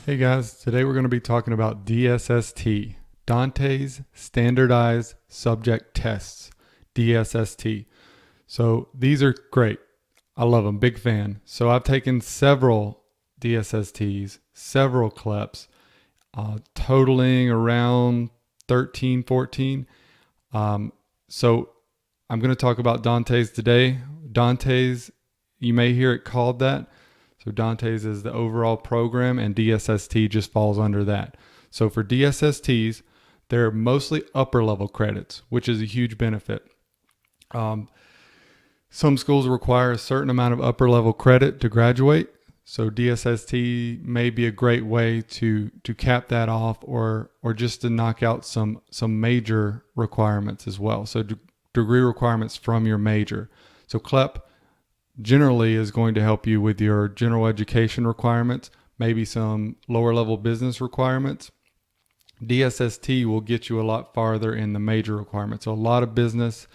Hey guys, today we're going to be talking about DSST, Dante's Standardized Subject Tests, DSST. So these are great. I love them, big fan. So I've taken several DSSTs, several CLEPs, totaling around 13, 14. So I'm going to talk about Dante's today. Dante's, you may hear it called that. So Dante's is the overall program, and DSST just falls under that. So for DSSTs, they're mostly upper level credits, which is a huge benefit. Some schools require a certain amount of upper level credit to graduate. So DSST may be a great way to cap that off, or just to knock out some major requirements as well. So degree requirements from your major. So CLEP generally is going to help you with your general education requirements, maybe some lower level business requirements. DSST will get you a lot farther in the major requirements. So a lot of business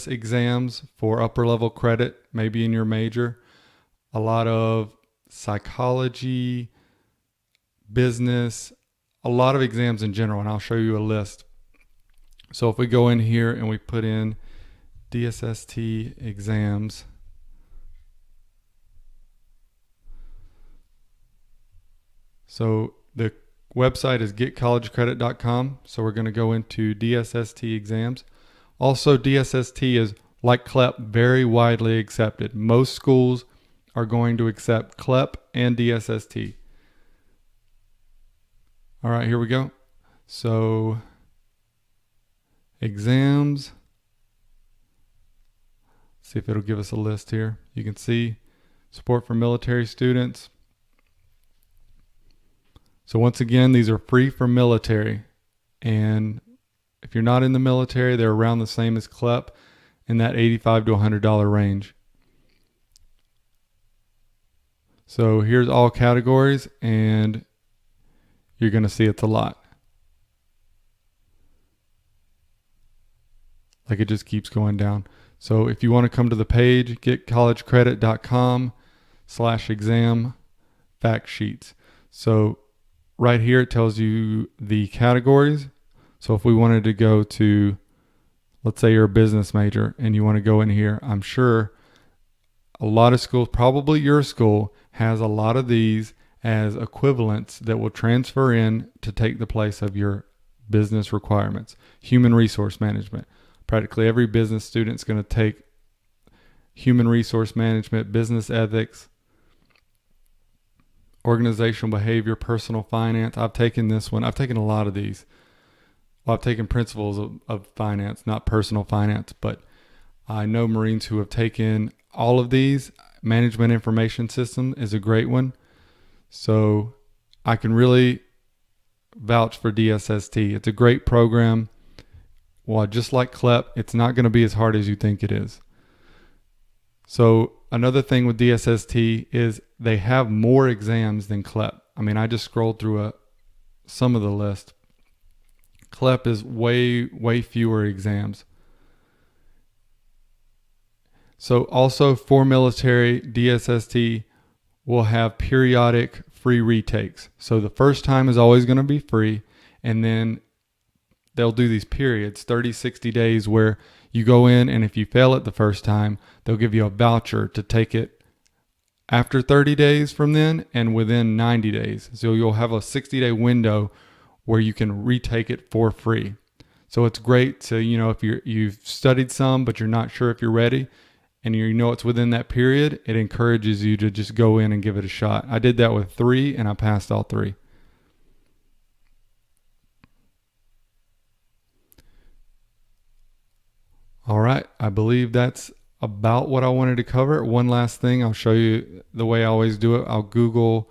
exams for upper level credit, maybe in your major. A lot of psychology, business, a lot of exams in general, and I'll show you a list. So if we go in here and we put in DSST exams, so the website is getcollegecredit.com. So we're going to go into DSST exams. Also, DSST is, like CLEP, very widely accepted. Most schools are going to accept CLEP and DSST. All right, here we go. So exams. See if it'll give us a list here. You can see support for military students. So once again, these are free for military. And if you're not in the military, they're around the same as CLEP in that $85 to $100 range. So here's all categories, and you're going to see it's a lot. Like, it just keeps going down. So if you want to come to the page, getcollegecredit.com/exam fact sheets. So right here, it tells you the categories. So if we wanted to go to, let's say you're a business major and you want to go in here, I'm sure a lot of schools, probably your school, has a lot of these as equivalents that will transfer in to take the place of your business requirements. Human resource management. Practically every business student is going to take human resource management, business ethics, organizational behavior, personal finance. I've taken this one. I've taken a lot of these. Well, I've taken principles of finance, not personal finance, but I know Marines who have taken all of these. Management information system is a great one. So I can really vouch for DSST. It's a great program. Well, just like CLEP, it's not going to be as hard as you think it is. So another thing with DSST is they have more exams than CLEP. I mean, I just scrolled through some of the list. CLEP is way fewer exams. So also for military, DSST will have periodic free retakes. So the first time is always going to be free, and then they'll do these periods, 30, 60 days, where you go in, and if you fail it the first time, they'll give you a voucher to take it after 30 days from then and within 90 days. So you'll have a 60-day window where you can retake it for free. So it's great to, if you've studied some, but you're not sure if you're ready, and it's within that period, it encourages you to just go in and give it a shot. I did that with 3, and I passed all 3. All right, I believe that's about what I wanted to cover. One last thing, I'll show you the way I always do it. I'll Google,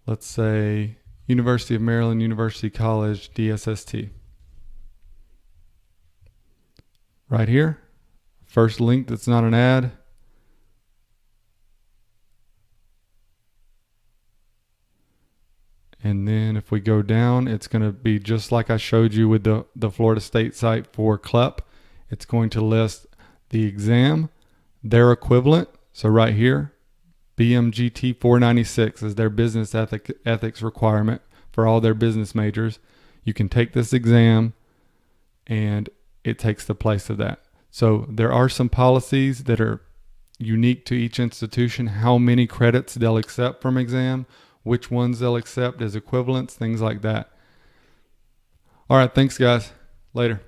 let's say, University of Maryland, University College, DSST. Right here, first link that's not an ad. And then if we go down, it's going to be just like I showed you with the Florida State site for CLEP. It's going to list the exam, their equivalent. So right here, BMGT 496 is their business ethics requirement for all their business majors. You can take this exam and it takes the place of that. So there are some policies that are unique to each institution, how many credits they'll accept from exam, which ones they'll accept as equivalents, things like that. All right, thanks guys. Later.